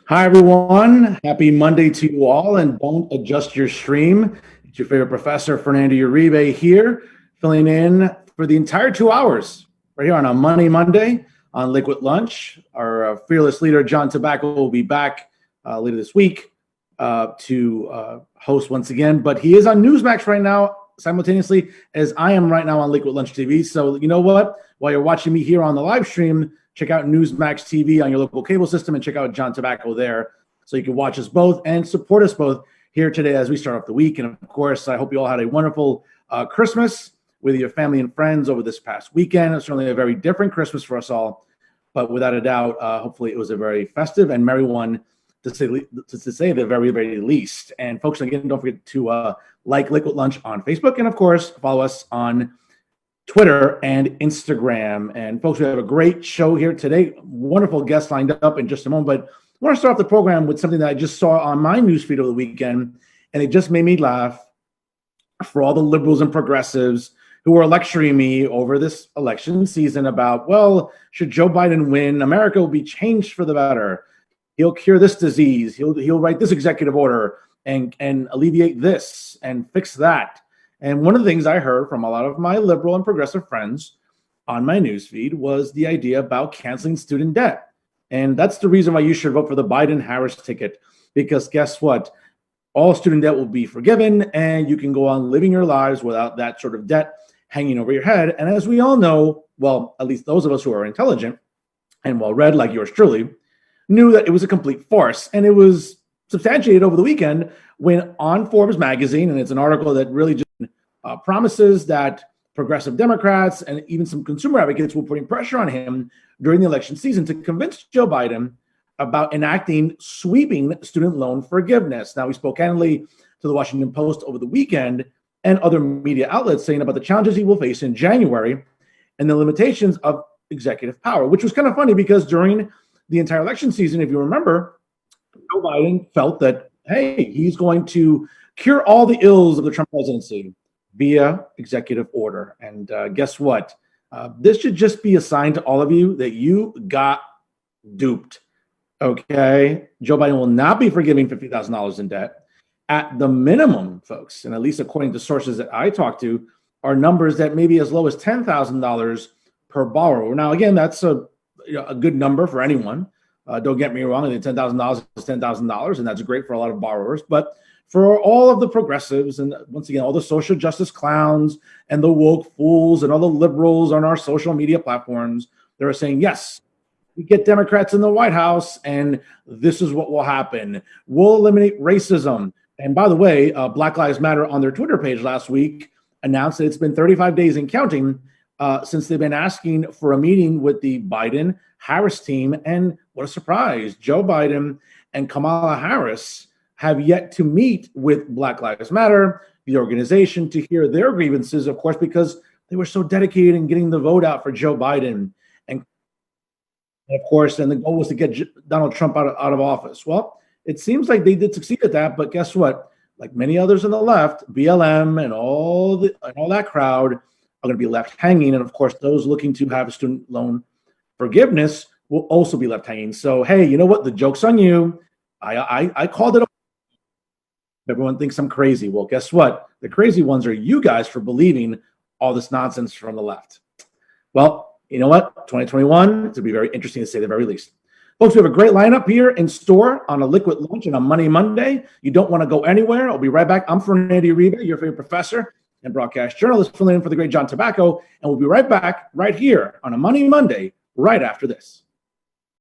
Hi, everyone. Happy Monday to you all, and don't adjust your stream. It's your favorite professor, Fernando Uribe, here, filling in for the entire 2 hours right here on a Monday on Liquid Lunch. Our fearless leader, John Tobacco, will be back later this week to host once again, but he is on Newsmax right now, simultaneously as I am right now on Liquid Lunch TV. So, you know what? While you're watching me here on the live stream, check out Newsmax TV on your local cable system and check out John Tobacco there so you can watch us both and support us both here today as we start off the week. And of course, I hope you all had a wonderful Christmas with your family and friends over this past weekend. It's certainly a very different Christmas for us all, but without a doubt, hopefully it was a very festive and merry one to say the very, very least. And folks, again, don't forget to like Liquid Lunch on Facebook and, of course, follow us on Twitter and Instagram. And folks, we have a great show here today. Wonderful guests lined up in just a moment. But I want to start off the program with something that I just saw on my newsfeed over the weekend, and it just made me laugh for all the liberals and progressives who are lecturing me over this election season about, well, should Joe Biden win, America will be changed for the better. He'll cure this disease. He'll write this executive order and alleviate this and fix that. And one of the things I heard from a lot of my liberal and progressive friends on my newsfeed was the idea about canceling student debt. And that's the reason why you should vote for the Biden-Harris ticket, because guess what? All student debt will be forgiven and you can go on living your lives without that sort of debt hanging over your head. And as we all know, well, at least those of us who are intelligent and well-read like yours truly, knew that it was a complete farce. And it was substantiated over the weekend when on Forbes magazine, and it's an article that really just promises that progressive Democrats and even some consumer advocates were putting pressure on him during the election season to convince Joe Biden about enacting sweeping student loan forgiveness. Now, we spoke candidly to the Washington Post over the weekend and other media outlets saying about the challenges he will face in January and the limitations of executive power, which was kind of funny because during the entire election season, if you remember, Joe Biden felt that, hey, he's going to cure all the ills of the Trump presidency via executive order. And guess what? This should just be a sign to all of you that you got duped. Okay? Joe Biden will not be forgiving $50,000 in debt. At the minimum, folks, and at least according to sources that I talked to, are numbers that may be as low as $10,000 per borrower. Now, again, that's a good number for anyone. Don't get me wrong. I think $10,000 is $10,000, and that's great for a lot of borrowers. But for all of the progressives and, once again, all the social justice clowns and the woke fools and all the liberals on our social media platforms, they're saying, yes, we get Democrats in the White House, and this is what will happen. We'll eliminate racism. And by the way, Black Lives Matter on their Twitter page last week announced that it's been 35 days and counting since they've been asking for a meeting with the Biden-Harris team. And what a surprise. Joe Biden and Kamala Harris have yet to meet with Black Lives Matter, the organization, to hear their grievances, of course, because they were so dedicated in getting the vote out for Joe Biden. And of course, and the goal was to get Donald Trump out of office. Well, it seems like they did succeed at that, but guess what? Like many others on the left, BLM and all that crowd are going to be left hanging. And of course, those looking to have a student loan forgiveness will also be left hanging. So, hey, you know what? The joke's on you. I called it. Everyone thinks I'm crazy. Well, guess what? The crazy ones are you guys for believing all this nonsense from the left. Well, you know what? 2021, it's going to be very interesting to say the very least. Folks, we have a great lineup here in store on a Liquid Lunch and on Monday. You don't want to go anywhere. I'll be right back. I'm Fernando Uribe, your favorite professor and broadcast journalist, filling in for the great John Tobacco, and we'll be right back right here on a Monday, right after this.